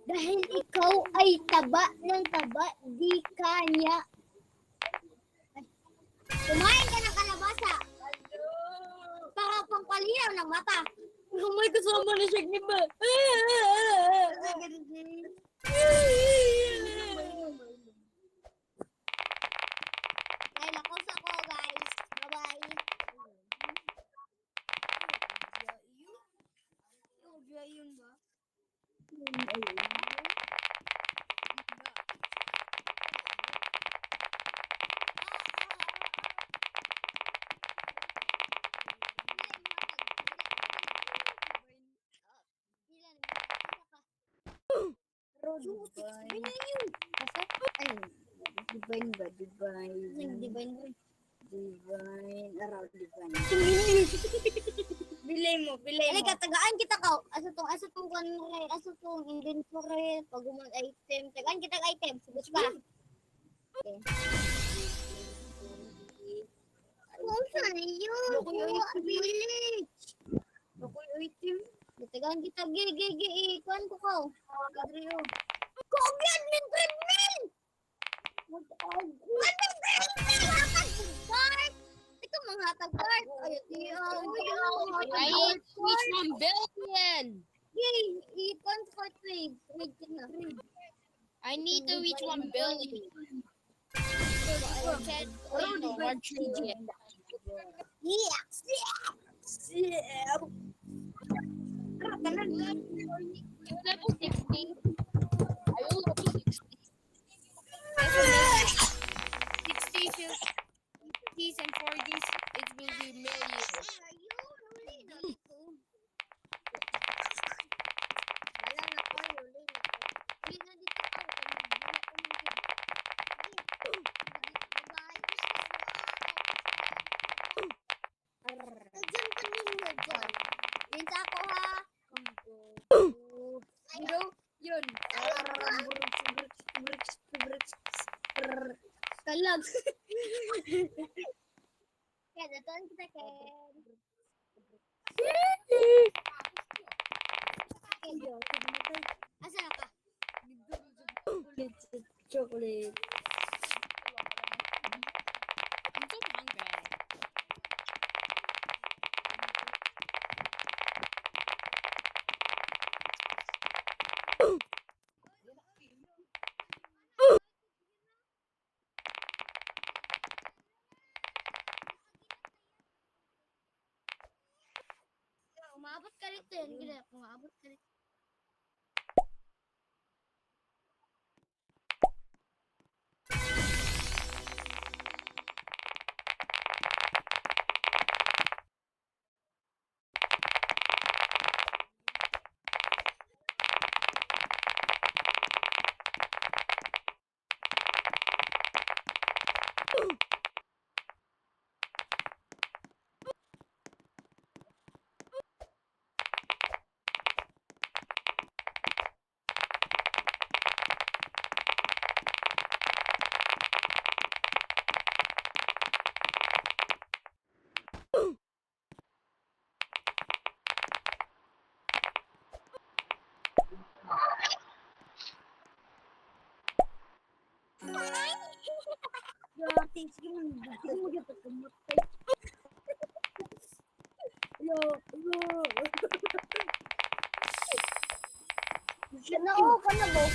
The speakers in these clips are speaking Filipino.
Dahil ikaw ay taba ng taba, di kanya. Kumain ka ng kalabasa. Para pampaliyaw ng mata. May kasama na siya, di ba? Ay, lakos ako, guys. Bye-bye. Yun ba? Divine ba? Divine. Araw divine. Bilay mo. Ay, katagaan kita ka. Asa tong kanre, asa tong inventory, pag-umang item. Tagaan kita item. Subos ka. Okay. Kung saan yun? Village. Ako'y item. Tagaan kita, ikuan ko ka. Kadriyo. Kogyan, min treadmill! Anong treadmill? Hatag cart! Ito mga hatag cart. I reach 1 billion. Yay! Ikuan ko trade. Trade ka na. I need to reach 1 billion. I said, no, 1 trillion. Yes! You level 60. I will level 60. 60 50s and 40s, it will be millions. Yun. Kalag. Kaya datoan kita Ken. Asa ka? Chocolate. I'm so hungry. Umabot ka rito yan. Gila, umabot ka rito. Sige mo, hindi mo dapat kamatay. Yo. Kanao ka na ba?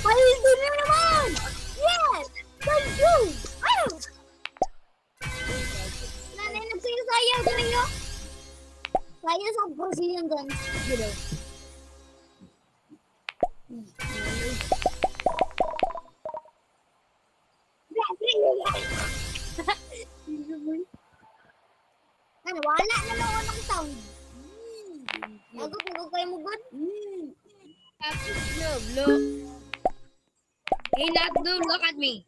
Paldo na naman! Yes! Paldo! Ayaw! Nanay, nagsayaw ka rin yun? Saya sa Brazilian dance. Gila. Ano, wala na lang ako ng sound. Agad kayo mo good? Look. Hey, not dude, look at me.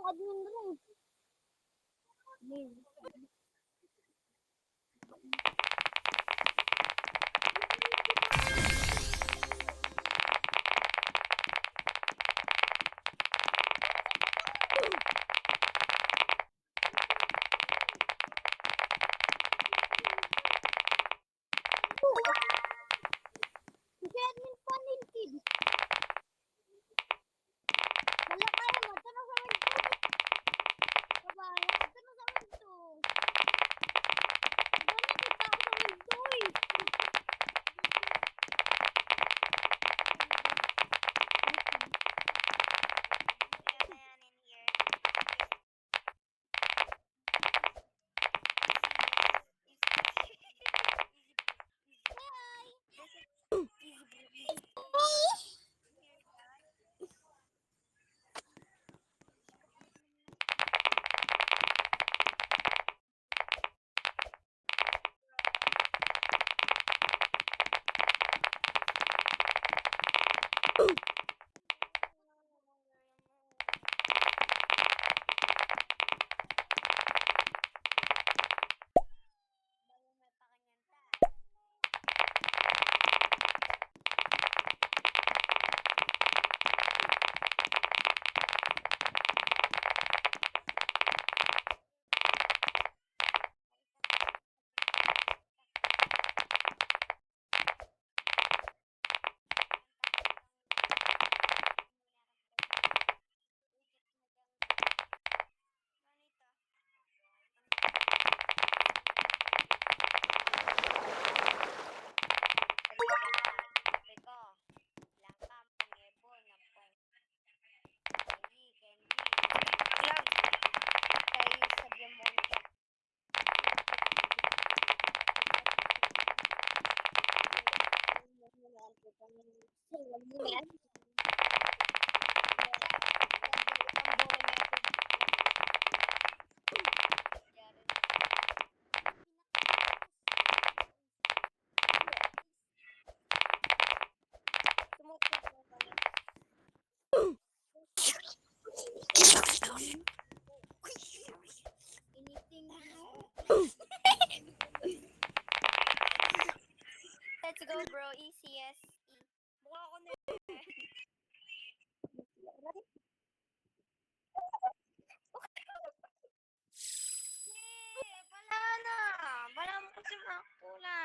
admin room. Si admin panel kid. Wala kayo mo. Tanong sa window. Kabaya. Tanong sa window. Wala kita ako sa window eh. Let's go, bro. ECS. Mukha ko na wala na. Wala mo kasi makula.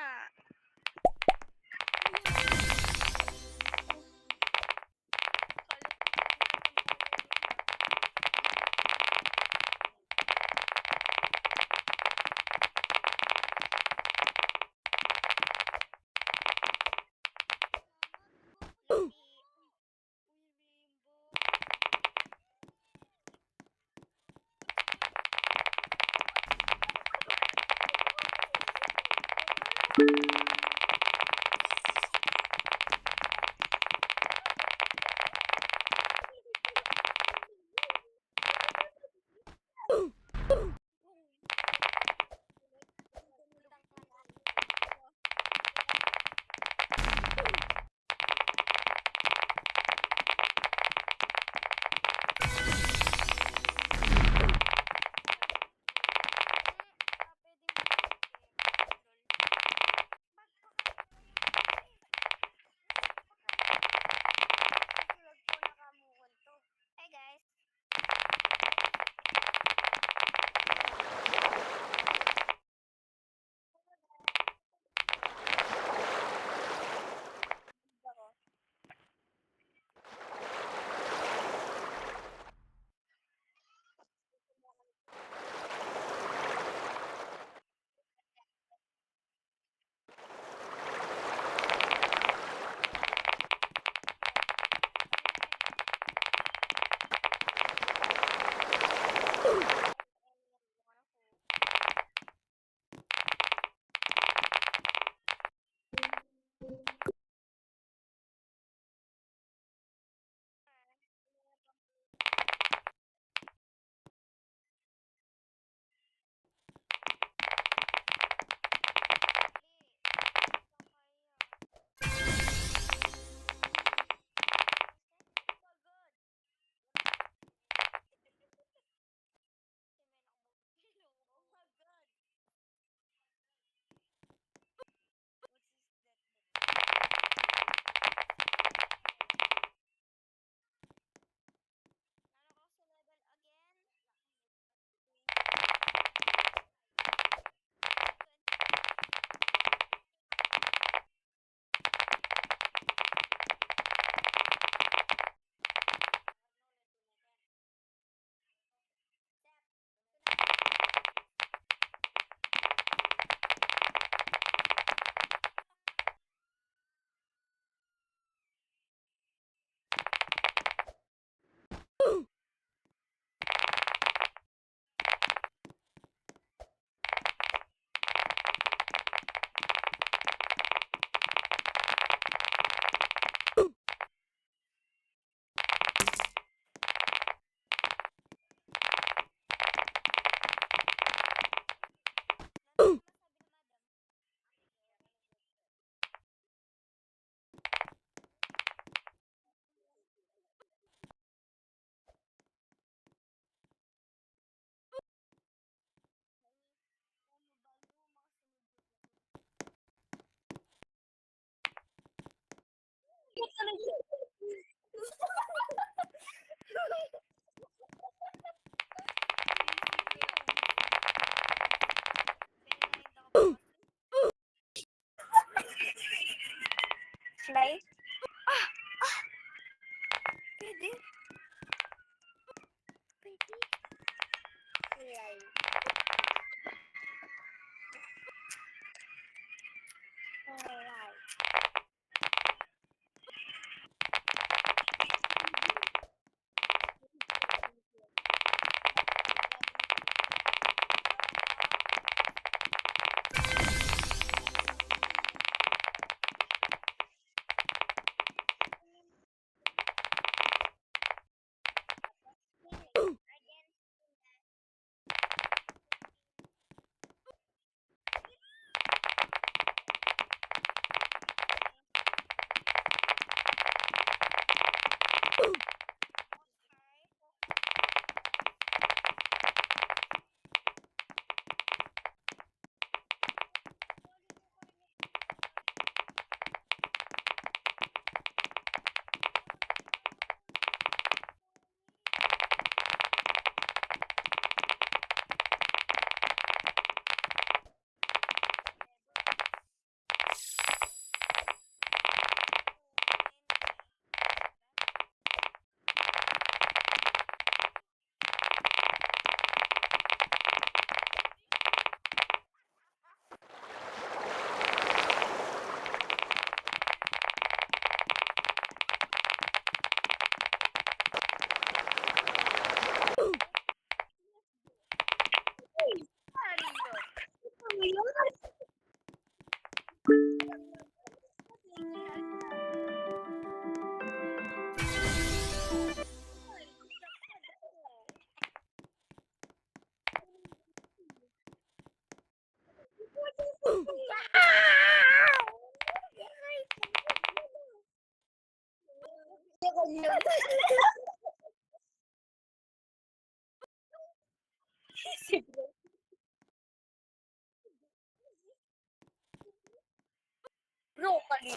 Bro, kali.